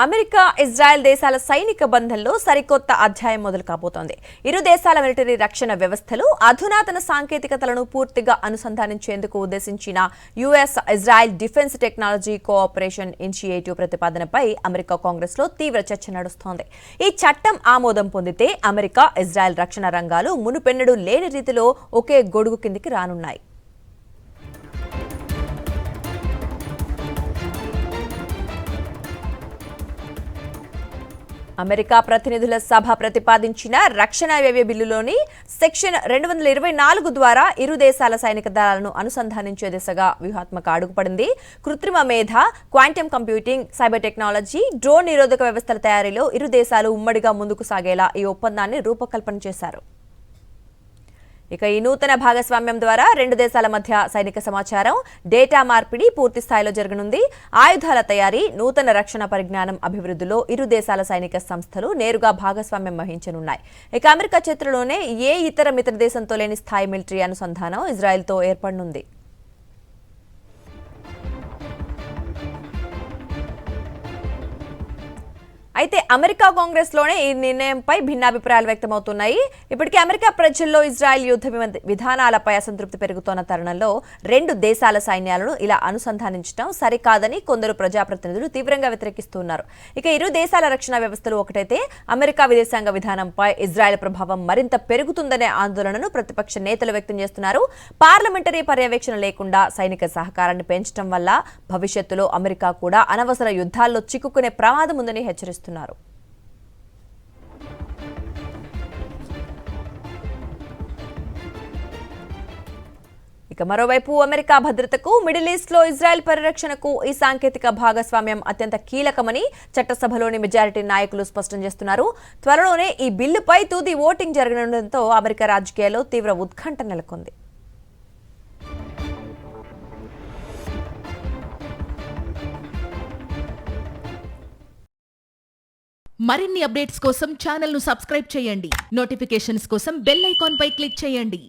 America Israel దేశాల సైనిక బంధంలో సరికొత్త అధ్యాయం మొదలు కాబోతోంది. ఇరు దేశాల మిలిటరీ రక్షణ వ్యవస్థలు అధునాతన సాంకేతికతలను పూర్తిగా అనుసంధానించేందుకు ఉద్దేశించిన US Israel defence technology cooperation initiative ప్రతిపాదనపై అమెరికా కాంగ్రెస్లో తీవ్ర చర్చ నడుస్తోంది. ఈ చట్టం ఆమోదం పొందితే అమెరికా ఇజ్రాయెల్ రక్షణ రంగాలు మునుపెన్నడూ లేని రీతిలో ఒకే గొడుగు కిందికి రానున్నాయి. అమెరికా ప్రతినిధుల సభ ప్రతిపాదించిన రక్షణ వ్యయ బిల్లులోని సెక్షన్ 224 ద్వారా ఇరు దేశాల సైనిక దళాలను అనుసంధానించే దిశగా వ్యూహాత్మక అడుగుపడింది. కృత్రిమ మేధ, quantum computing, cyber technology, drone నిరోధక వ్యవస్థల తయారీలో ఇరు దేశాలు ఉమ్మడిగా ముందుకు సాగేలా ఈ ఒప్పందాన్ని రూపకల్పన చేశారు. ఇక ఈ నూతన భాగస్వామ్యం ద్వారా రెండు దేశాల మధ్య సైనిక సమాచారం, డేటా మార్పిడి పూర్తి స్థాయిలో జరగనుంది. ఆయుధాల తయారీ, నూతన రక్షణ పరిజ్ఞానం అభివృద్ధిలో ఇరు దేశాల సైనిక సంస్థలు నేరుగా భాగస్వామ్యం వహించనున్నాయి. ఇక అమెరికా చరిత్రలోనే ఏ ఇతర మిత్ర దేశంతో లేని స్థాయి మిలిటరీ అనుసంధానం ఇజ్రాయెల్తో ఏర్పడనుంది. అయితే అమెరికా కాంగ్రెస్ లోనే ఈ నిర్ణయంపై భిన్నాభిప్రాయాలు వ్యక్తమవుతున్నాయి. ఇప్పటికే అమెరికా ప్రజల్లో ఇజ్రాయెల్ యుద్ధ విధానాలపై అసంతృప్తి పెరుగుతోన్న తరుణంలో రెండు దేశాల సైన్యాలను ఇలా అనుసంధానించడం సరికాదని కొందరు ప్రజాప్రతినిధులు తీవ్రంగా వ్యతిరేకిస్తున్నారు. ఇక ఇరు దేశాల రక్షణ వ్యవస్థలు ఒకటైతే అమెరికా విదేశాంగ విధానంపై ఇజ్రాయెల్ ప్రభావం మరింత పెరుగుతుందనే ఆందోళనను ప్రతిపక్ష నేతలు వ్యక్తం చేస్తున్నారు. పార్లమెంటరీ పర్యవేక్షణ లేకుండా సైనిక సహకారాన్ని పెంచడం వల్ల భవిష్యత్తులో అమెరికా కూడా అనవసర యుద్ధాల్లో చిక్కుకునే ప్రమాదం ఉందని హెచ్చరిస్తున్నారు. ఇక మరోవైపు అమెరికా భద్రతకు, మిడిల్ ఈస్ట్ లో ఇజ్రాయెల్ పరిరక్షణకు ఈ సాంకేతిక భాగస్వామ్యం అత్యంత కీలకమని చట్టసభలోని మెజారిటీ నాయకులు స్పష్టం చేస్తున్నారు. త్వరలోనే ఈ బిల్లుపై తుది ఓటింగ్ జరగనుండటంతో అమెరికా రాజకీయాల్లో తీవ్ర ఉత్కంఠ నెలకొంది. మరిన్ని అప్డేట్స్ కోసం ఛానల్ ను సబ్స్క్రైబ్ చేయండి. నోటిఫికేషన్స్ కోసం బెల్ ఐకాన్ పై క్లిక్ చేయండి.